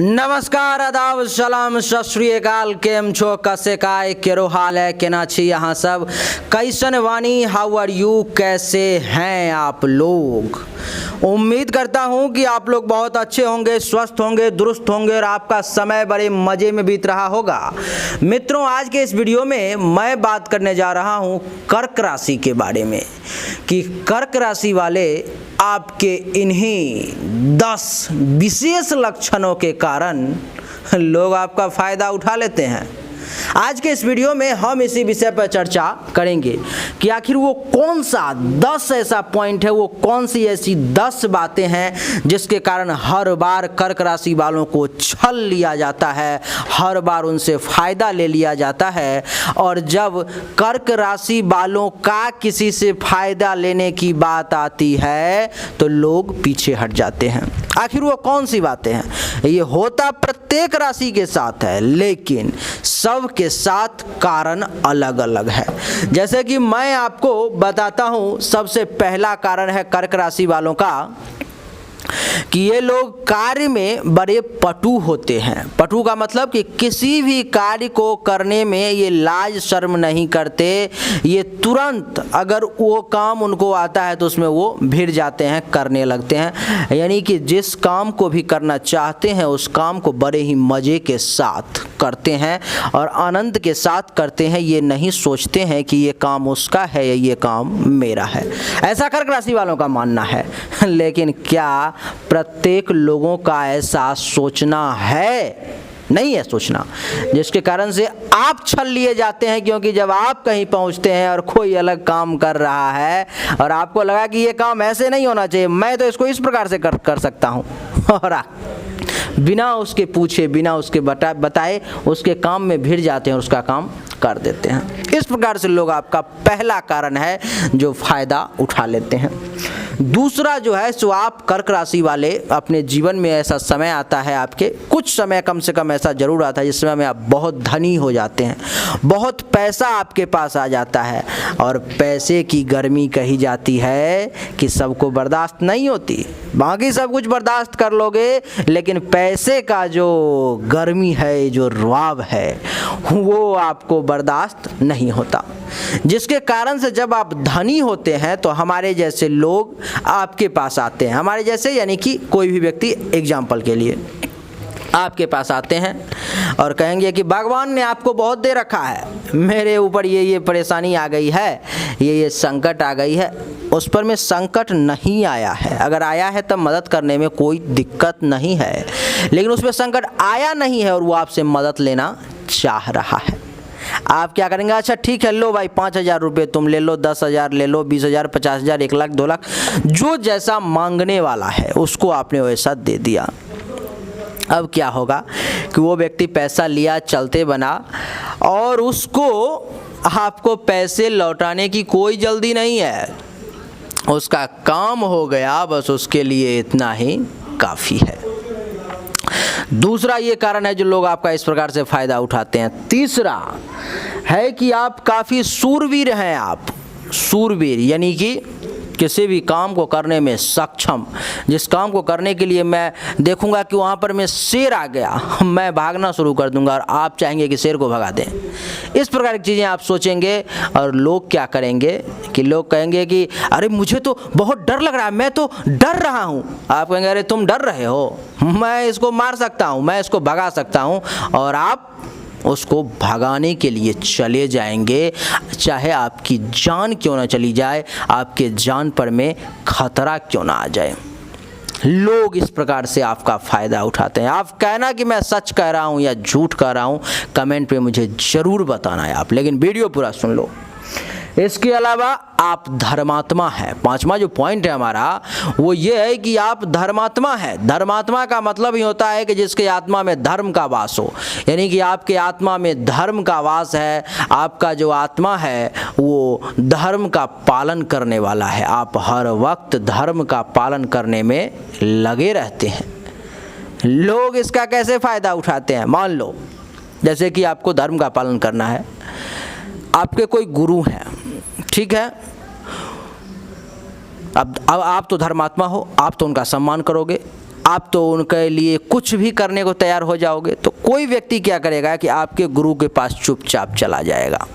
नमस्कार, आदाब, सलाम, सत श्री अकाल। केम छो, कसे काय, केरो हाल है, केना छी यहाँ सब, कैसन वानी, हाउ आर यू, कैसे हैं आप लोग। उम्मीद करता हूँ कि आप लोग बहुत अच्छे होंगे, स्वस्थ होंगे, दुरुस्त होंगे और आपका समय बड़े मज़े में बीत रहा होगा। मित्रों, आज के इस वीडियो में मैं बात करने जा रहा हूँ कर्क राशि के बारे में कि कर्क राशि वाले आपके इन्हीं 10 विशेष लक्षणों के कारण लोग आपका फ़ायदा उठा लेते हैं। आज के इस वीडियो में हम इसी विषय पर चर्चा करेंगे कि आखिर वो कौन सा 10 ऐसा पॉइंट है, वो कौन सी ऐसी 10 बातें हैं जिसके कारण हर बार कर्क राशि वालों को छल लिया जाता है, हर बार उनसे फ़ायदा ले लिया जाता है। और जब कर्क राशि वालों का किसी से फ़ायदा लेने की बात आती है तो लोग पीछे हट जाते हैं। आखिर वो कौन सी बातें हैं? ये होता प्रत्येक राशि के साथ है, लेकिन सब के साथ कारण अलग अलग है। जैसे कि मैं आपको बताता हूं, सबसे पहला कारण है कर्क राशि वालों का कि ये लोग कार्य में बड़े पटु होते हैं। पटु का मतलब कि किसी भी कार्य को करने में ये लाज शर्म नहीं करते। ये तुरंत अगर वो काम उनको आता है तो उसमें वो भिड़ जाते हैं, करने लगते हैं। यानी कि जिस काम को भी करना चाहते हैं उस काम को बड़े ही मज़े के साथ करते हैं और आनंद के साथ करते हैं। ये नहीं सोचते हैं कि ये काम उसका है या ये काम मेरा है। ऐसा कर्क राशि वालों का मानना है। लेकिन क्या प्रत्येक लोगों का ऐसा सोचना है? नहीं है सोचना, जिसके कारण से आप छल लिए जाते हैं। क्योंकि जब आप कहीं पहुंचते हैं और कोई अलग काम कर रहा है और आपको लगा कि ये काम ऐसे नहीं होना चाहिए, मैं तो इसको इस प्रकार से कर सकता हूं, और बिना उसके पूछे, बिना उसके बताए उसके काम में भिड़ जाते हैं और उसका काम कर देते हैं। इस प्रकार से लोग आपका पहला कारण है जो फ़ायदा उठा लेते हैं। दूसरा जो है सो आप कर्क राशि वाले अपने जीवन में ऐसा समय आता है, आपके कुछ समय कम से कम ऐसा ज़रूर आता है जिस समय में आप बहुत धनी हो जाते हैं, बहुत पैसा आपके पास आ जाता है। और पैसे की गर्मी कही जाती है कि सबको बर्दाश्त नहीं होती। बाकी सब कुछ बर्दाश्त कर लोगे, लेकिन पैसे का जो गर्मी है, जो रुआब है, वो आपको बर्दाश्त नहीं होता। जिसके कारण से जब आप धनी होते हैं तो हमारे जैसे लोग आपके पास आते हैं। हमारे जैसे यानी कि कोई भी व्यक्ति एग्जाम्पल के लिए आपके पास आते हैं और कहेंगे कि भगवान ने आपको बहुत दे रखा है, मेरे ऊपर ये परेशानी आ गई है, ये संकट आ गई है। उस पर में संकट नहीं आया है, अगर आया है तब मदद करने में कोई दिक्कत नहीं है, लेकिन उसमें संकट आया नहीं है और वो आपसे मदद लेना चाह रहा है। आप क्या करेंगे? अच्छा ठीक है, लो भाई 5,000 रुपये तुम ले लो, 10,000 ले लो, 20,000, 50,000, 1 लाख, 2 लाख, जो जैसा मांगने वाला है उसको आपने वैसा दे दिया। अब क्या होगा कि वो व्यक्ति पैसा लिया, चलते बना, और उसको आपको पैसे लौटाने की कोई जल्दी नहीं है। उसका काम हो गया, बस उसके लिए इतना ही काफ़ी है। दूसरा ये कारण है जो लोग आपका इस प्रकार से फ़ायदा उठाते हैं। तीसरा है कि आप काफ़ी शूरवीर हैं। आप शूरवीर यानी कि किसी भी काम को करने में सक्षम। जिस काम को करने के लिए मैं देखूंगा कि वहाँ पर मैं शेर आ गया, मैं भागना शुरू कर दूंगा और आप चाहेंगे कि शेर को भगा दें। इस प्रकार की चीज़ें आप सोचेंगे और लोग क्या करेंगे कि लोग कहेंगे कि अरे मुझे तो बहुत डर लग रहा है, मैं तो डर रहा हूँ। आप कहेंगे अरे तुम डर रहे हो, मैं इसको मार सकता हूँ, मैं इसको भगा सकता हूँ, और आप उसको भगाने के लिए चले जाएंगे, चाहे आपकी जान क्यों ना चली जाए, आपके जान पर में खतरा क्यों ना आ जाए। लोग इस प्रकार से आपका फ़ायदा उठाते हैं। आप कहना कि मैं सच कह रहा हूँ या झूठ कह रहा हूँ, कमेंट पे मुझे ज़रूर बताना है आप, लेकिन वीडियो पूरा सुन लो। इसके अलावा आप धर्मात्मा हैं। 5वां जो पॉइंट है हमारा वो ये है कि आप धर्मात्मा हैं। धर्मात्मा का मतलब ही होता है कि जिसके आत्मा में धर्म का वास हो, यानी कि आपके आत्मा में धर्म का वास है। आपका जो आत्मा है वो धर्म का पालन करने वाला है। आप हर वक्त धर्म का पालन करने में लगे रहते हैं। लोग इसका कैसे फ़ायदा उठाते हैं? मान लो जैसे कि आपको धर्म का पालन करना है, आपके कोई गुरु हैं, ठीक है, अब आप तो धर्मात्मा हो, आप तो उनका सम्मान करोगे, आप तो उनके लिए कुछ भी करने को तैयार हो जाओगे। तो कोई व्यक्ति क्या करेगा कि आपके गुरु के पास चुपचाप चला जाएगा,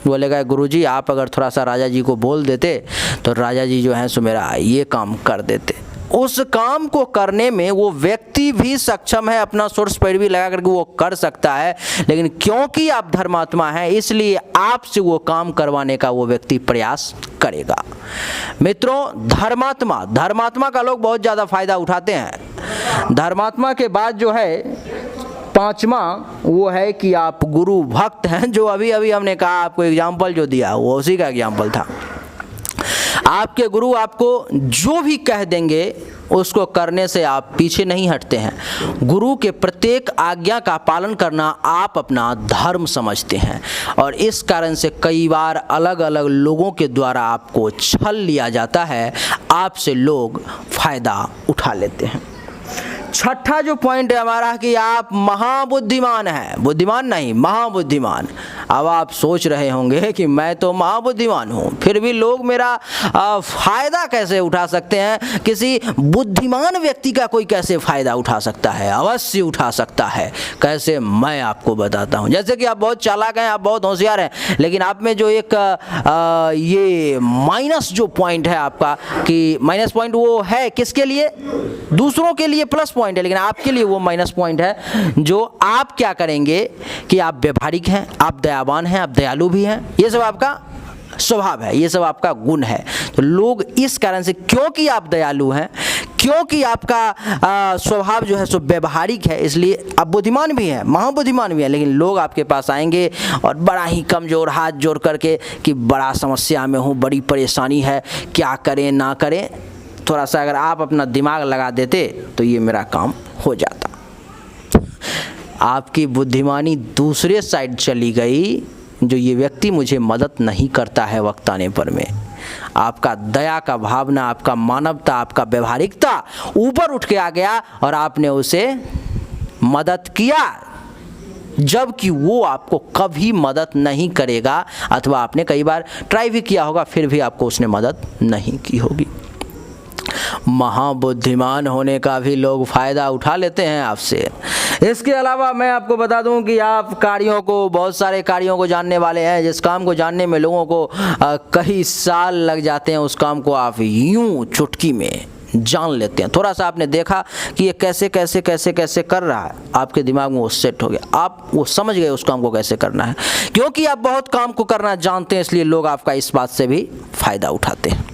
बोलेगा गुरुजी आप अगर थोड़ा सा राजा जी को बोल देते तो राजा जी जो है सो मेरा ये काम कर देते। उस काम को करने में वो व्यक्ति भी सक्षम है, अपना सोर्स पैर भी लगा करके वो कर सकता है, लेकिन क्योंकि आप धर्मात्मा हैं इसलिए आपसे वो काम करवाने का वो व्यक्ति प्रयास करेगा। मित्रों, धर्मात्मा का लोग बहुत ज़्यादा फायदा उठाते हैं। धर्मात्मा के बाद जो है पांचवा वो है कि आप गुरु भक्त हैं, जो अभी हमने कहा आपको एग्जाम्पल जो दिया वो उसी का एग्जाम्पल था। आपके गुरु आपको जो भी कह देंगे उसको करने से आप पीछे नहीं हटते हैं। गुरु के प्रत्येक आज्ञा का पालन करना आप अपना धर्म समझते हैं और इस कारण से कई बार अलग अलग लोगों के द्वारा आपको छल लिया जाता है, आपसे लोग फायदा उठा लेते हैं। छठा जो पॉइंट है हमारा कि आप महाबुद्धिमान हैं, बुद्धिमान नहीं महाबुद्धिमान। अब आप सोच रहे होंगे कि मैं तो महाबुद्धिमान हूँ फिर भी लोग मेरा फायदा कैसे उठा सकते हैं, किसी बुद्धिमान व्यक्ति का कोई कैसे फायदा उठा सकता है? अवश्य उठा सकता है। कैसे, मैं आपको बताता हूँ। जैसे कि आप बहुत चालाक हैं, आप बहुत होशियार हैं, लेकिन आप में जो एक ये माइनस जो पॉइंट है आपका, कि माइनस पॉइंट वो है किसके लिए? दूसरों के लिए प्लस पॉइंट है, लेकिन आपके लिए वो माइनस पॉइंट है। जो आप क्या करेंगे कि आप व्यवहारिक हैं, आप दयावान हैं, आप दयालु भी हैं, ये सब आपका स्वभाव है, ये सब आपका गुण है। तो लोग इस कारण से, क्योंकि आप दयालु हैं, क्योंकि आपका स्वभाव जो है सो व्यवहारिक है, इसलिए आप बुद्धिमान भी हैं, महाबुद्धिमान भी हैं, लेकिन लोग आपके पास आएंगे और बड़ा ही कमज़ोर हाथ जोड़ करके कि बड़ा समस्या में हूँ, बड़ी परेशानी है, क्या करें ना करें। थोड़ा सा अगर आप अपना दिमाग लगा देते तो ये मेरा काम हो जाता। आपकी बुद्धिमानी दूसरे साइड चली गई, जो ये व्यक्ति मुझे मदद नहीं करता है वक्त आने पर में। आपका दया का भावना, आपका मानवता, आपका व्यवहारिकता ऊपर उठ के आ गया और आपने उसे मदद किया, जबकि वो आपको कभी मदद नहीं करेगा, अथवा आपने कई बार ट्राई भी किया होगा फिर भी आपको उसने मदद नहीं की होगी। महाबुद्धिमान होने का भी लोग फायदा उठा लेते हैं आपसे। इसके अलावा मैं आपको बता दूं कि आप कार्यों को, बहुत सारे कार्यों को जानने वाले हैं, जिस काम को जानने में लोगों को कई साल लग जाते हैं, उस काम को आप यूं चुटकी में जान लेते हैं। थोड़ा सा आपने देखा कि ये कैसे कैसे कैसे कैसे कर रहा है, आपके दिमाग में वो सेट हो गया, आप वो समझ गए उस काम को कैसे करना है। क्योंकि आप बहुत काम को करना जानते हैं इसलिए लोग आपका इस बात से भी फायदा उठाते हैं।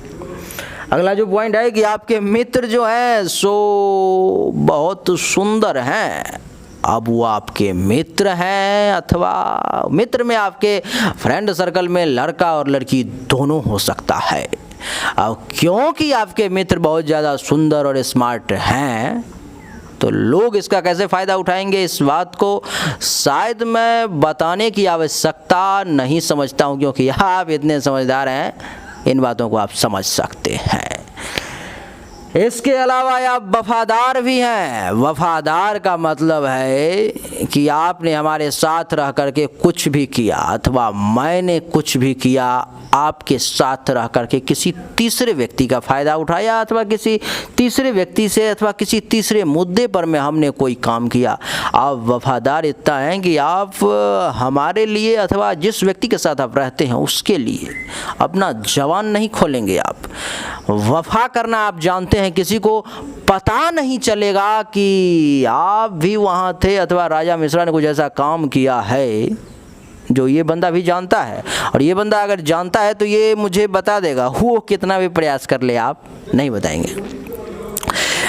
अगला जो पॉइंट है कि आपके मित्र जो हैं सो बहुत सुंदर हैं। अब वो आपके मित्र हैं अथवा मित्र में आपके फ्रेंड सर्कल में लड़का और लड़की दोनों हो सकता है। अब क्योंकि आपके मित्र बहुत ज़्यादा सुंदर और स्मार्ट हैं तो लोग इसका कैसे फ़ायदा उठाएंगे, इस बात को शायद मैं बताने की आवश्यकता नहीं समझता हूँ, क्योंकि आप इतने समझदार हैं, इन बातों को आप समझ सकते हैं। इसके अलावा आप वफादार भी हैं। वफादार का मतलब है कि आपने हमारे साथ रह करके कुछ भी किया अथवा मैंने कुछ भी किया, आपके साथ रह करके किसी तीसरे व्यक्ति का फ़ायदा उठाया अथवा किसी तीसरे व्यक्ति से अथवा किसी तीसरे मुद्दे पर में हमने कोई काम किया। आप वफादार इतना हैं कि आप हमारे लिए अथवा जिस व्यक्ति के साथ आप रहते हैं उसके लिए अपना जवान नहीं खोलेंगे। आप वफा करना आप जानते हैं, किसी को पता नहीं चलेगा कि आप भी वहाँ थे अथवा राजा मिश्रा ने कुछ ऐसा काम किया है जो ये बंदा भी जानता है, और ये बंदा अगर जानता है तो ये मुझे बता देगा, वो कितना भी प्रयास कर ले आप नहीं बताएंगे।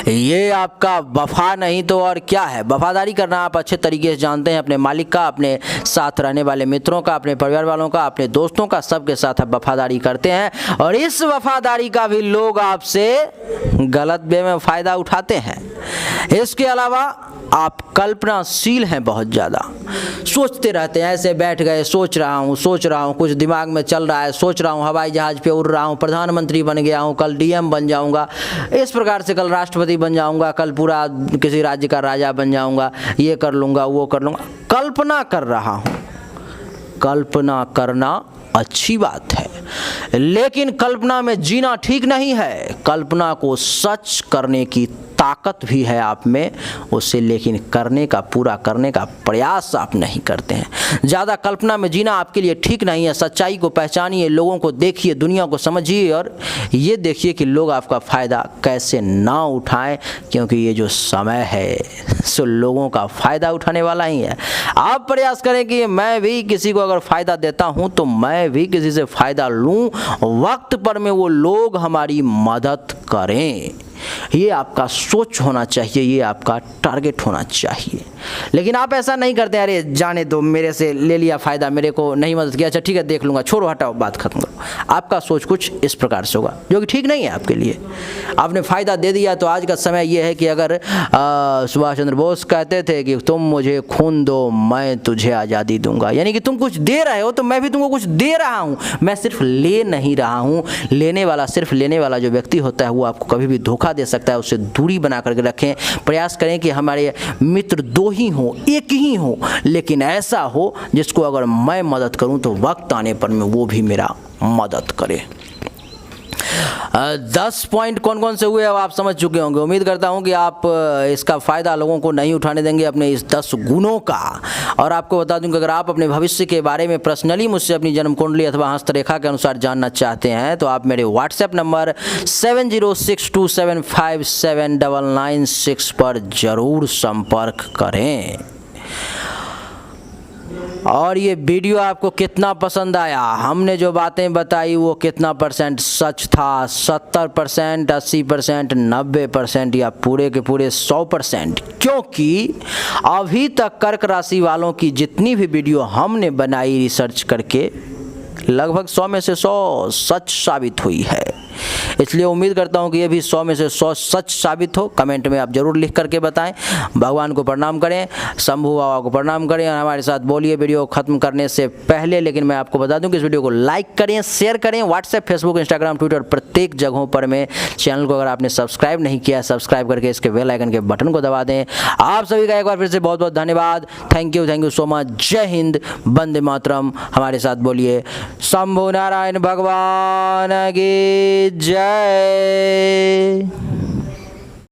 ये आपका वफा नहीं तो और क्या है। वफादारी करना आप अच्छे तरीके से जानते हैं, अपने मालिक का, अपने साथ रहने वाले मित्रों का, अपने परिवार वालों का, अपने दोस्तों का, सबके साथ आप वफादारी करते हैं और इस वफादारी का भी लोग आपसे गलत वे में फ़ायदा उठाते हैं। इसके अलावा आप कल्पनाशील हैं, बहुत ज़्यादा सोचते रहते हैं, ऐसे बैठ गए सोच रहा हूँ, कुछ दिमाग में चल रहा है, सोच रहा हूँ हवाई जहाज़ पे उड़ रहा हूँ, प्रधानमंत्री बन गया हूँ, कल डीएम बन जाऊँगा, इस प्रकार से कल राष्ट्रपति बन जाऊँगा, कल पूरा किसी राज्य का राजा बन जाऊँगा, ये कर लूँगा वो कर लूँगा। कल्पना कर रहा हूँ। कल्पना करना अच्छी बात है, लेकिन कल्पना में जीना ठीक नहीं है। कल्पना को सच करने की ताकत भी है आप में उसे लेकिन पूरा करने का प्रयास आप नहीं करते हैं। ज़्यादा कल्पना में जीना आपके लिए ठीक नहीं है। सच्चाई को पहचानिए, लोगों को देखिए, दुनिया को समझिए और ये देखिए कि लोग आपका फ़ायदा कैसे ना उठाएं, क्योंकि ये जो समय है सो लोगों का फ़ायदा उठाने वाला ही है। आप प्रयास करें कि मैं भी किसी को अगर फ़ायदा देता हूँ तो मैं भी किसी से फ़ायदा लूँ, वक्त पर में वो लोग हमारी मदद करें। ये आपका सोच होना चाहिए, ये आपका टारगेट होना चाहिए। लेकिन आप ऐसा नहीं करते, अरे जाने दो, मेरे से ले लिया फ़ायदा, मेरे को नहीं मदद किया, अच्छा ठीक है देख लूँगा, छोड़ो हटाओ, बात खत्म करो। आपका सोच कुछ इस प्रकार से होगा जो कि ठीक नहीं है आपके लिए। आपने फ़ायदा दे दिया तो आज का समय ये है कि अगर सुभाष चंद्र बोस कहते थे कि तुम मुझे खून दो मैं तुझे आज़ादी दूंगा, यानी कि तुम कुछ दे रहे हो तो मैं भी तुमको कुछ दे रहा हूँ, मैं सिर्फ ले नहीं रहा हूँ। सिर्फ लेने वाला जो व्यक्ति होता है वो आपको कभी भी धोखा दे सकता है, उससे दूरी बना करके रखें। प्रयास करें कि हमारे मित्र दो ही हो, एक ही हो, लेकिन ऐसा हो जिसको अगर मैं मदद करूं तो वक्त आने पर में वो भी मेरा मदद करे। 10 पॉइंट कौन कौन से हुए अब आप समझ चुके होंगे। उम्मीद करता हूं कि आप इसका फ़ायदा लोगों को नहीं उठाने देंगे अपने इस 10 गुणों का। और आपको बता दूं कि अगर आप अपने भविष्य के बारे में पर्सनली मुझसे अपनी जन्म कुंडली अथवा हस्तरेखा के अनुसार जानना चाहते हैं तो आप मेरे व्हाट्सएप नंबर 7062757996 पर ज़रूर संपर्क करें। और ये वीडियो आपको कितना पसंद आया, हमने जो बातें बताई वो कितना % सच था, 70%, 80%, 90% या पूरे के पूरे 100%? क्योंकि अभी तक कर्क राशि वालों की जितनी भी वीडियो हमने बनाई रिसर्च करके लगभग 100 में से 100 सच साबित हुई है। इसलिए उम्मीद करता हूं कि ये भी 100 में से 100 सच साबित हो। कमेंट में आप जरूर लिख करके बताएं। भगवान को प्रणाम करें, शंभू बाबा को प्रणाम करें और हमारे साथ बोलिए। वीडियो खत्म करने से पहले लेकिन मैं आपको बता दूं कि इस वीडियो को लाइक करें, शेयर करें, व्हाट्सएप, फेसबुक, इंस्टाग्राम, ट्विटर प्रत्येक जगहों पर में चैनल को अगर आपने सब्सक्राइब नहीं किया सब्सक्राइब करके इसके बेल आइकन के बटन को दबा दें। आप सभी का एक बार फिर से बहुत बहुत धन्यवाद। Thank you so much. जय हिंद, वंदे मातरम। हमारे साथ बोलिए शंभू नारायण भगवान की जय।